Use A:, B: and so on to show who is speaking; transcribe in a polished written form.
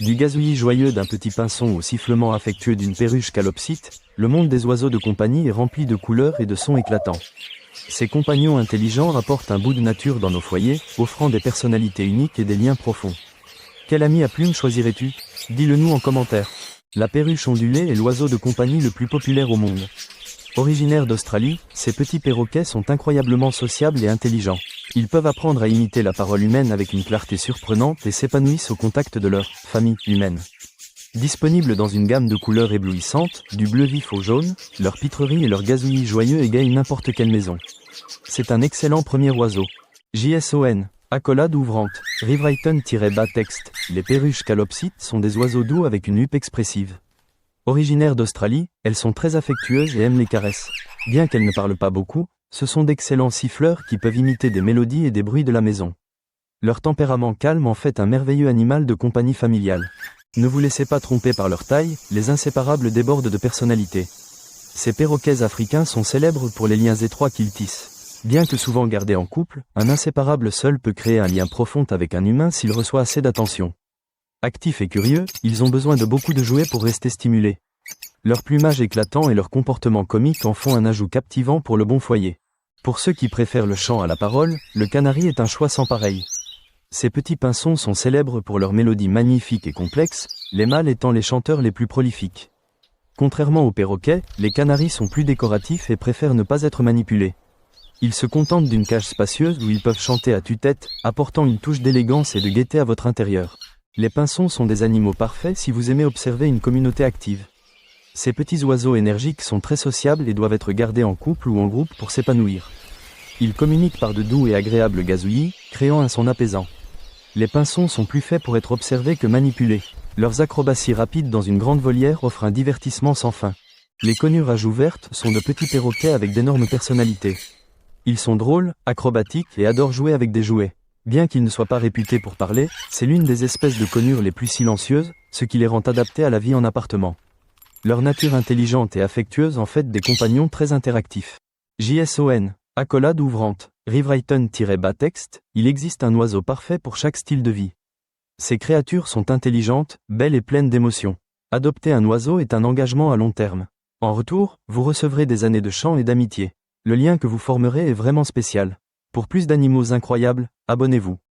A: Du gazouillis joyeux d'un petit pinson au sifflement affectueux d'une perruche calopsite, le monde des oiseaux de compagnie est rempli de couleurs et de sons éclatants. Ces compagnons intelligents rapportent un bout de nature dans nos foyers, offrant des personnalités uniques et des liens profonds. Quel ami à plumes choisirais-tu? Dis-le nous en commentaire. La perruche ondulée est l'oiseau de compagnie le plus populaire au monde. Originaires d'Australie, ces petits perroquets sont incroyablement sociables et intelligents. Ils peuvent apprendre à imiter la parole humaine avec une clarté surprenante et s'épanouissent au contact de leur famille humaine. Disponibles dans une gamme de couleurs éblouissantes, du bleu vif au jaune, leur pitrerie et leur gazouillis joyeux égayent n'importe quelle maison. C'est un excellent premier oiseau. JSON, accolade ouvrante, Rewritten-bas texte, les perruches calopsites sont des oiseaux doux avec une huppe expressive. Originaires d'Australie, elles sont très affectueuses et aiment les caresses. Bien qu'elles ne parlent pas beaucoup, ce sont d'excellents siffleurs qui peuvent imiter des mélodies et des bruits de la maison. Leur tempérament calme en fait un merveilleux animal de compagnie familiale. Ne vous laissez pas tromper par leur taille, les inséparables débordent de personnalité. Ces perroquets africains sont célèbres pour les liens étroits qu'ils tissent. Bien que souvent gardés en couple, un inséparable seul peut créer un lien profond avec un humain s'il reçoit assez d'attention. Actifs et curieux, ils ont besoin de beaucoup de jouets pour rester stimulés. Leur plumage éclatant et leur comportement comique en font un ajout captivant pour le bon foyer. Pour ceux qui préfèrent le chant à la parole, le canari est un choix sans pareil. Ces petits pinsons sont célèbres pour leurs mélodies magnifiques et complexes, les mâles étant les chanteurs les plus prolifiques. Contrairement aux perroquets, les canaris sont plus décoratifs et préfèrent ne pas être manipulés. Ils se contentent d'une cage spacieuse où ils peuvent chanter à tue-tête, apportant une touche d'élégance et de gaieté à votre intérieur. Les pinsons sont des animaux parfaits si vous aimez observer une communauté active. Ces petits oiseaux énergiques sont très sociables et doivent être gardés en couple ou en groupe pour s'épanouir. Ils communiquent par de doux et agréables gazouillis, créant un son apaisant. Les pinsons sont plus faits pour être observés que manipulés. Leurs acrobaties rapides dans une grande volière offrent un divertissement sans fin. Les conures à joues vertes sont de petits perroquets avec d'énormes personnalités. Ils sont drôles, acrobatiques et adorent jouer avec des jouets. Bien qu'ils ne soient pas réputés pour parler, c'est l'une des espèces de conures les plus silencieuses, ce qui les rend adaptés à la vie en appartement. Leur nature intelligente et affectueuse en fait des compagnons très interactifs. JSON, accolade ouvrante, Rewritten-bas texte, il existe un oiseau parfait pour chaque style de vie. Ces créatures sont intelligentes, belles et pleines d'émotions. Adopter un oiseau est un engagement à long terme. En retour, vous recevrez des années de chant et d'amitié. Le lien que vous formerez est vraiment spécial. Pour plus d'animaux incroyables, abonnez-vous.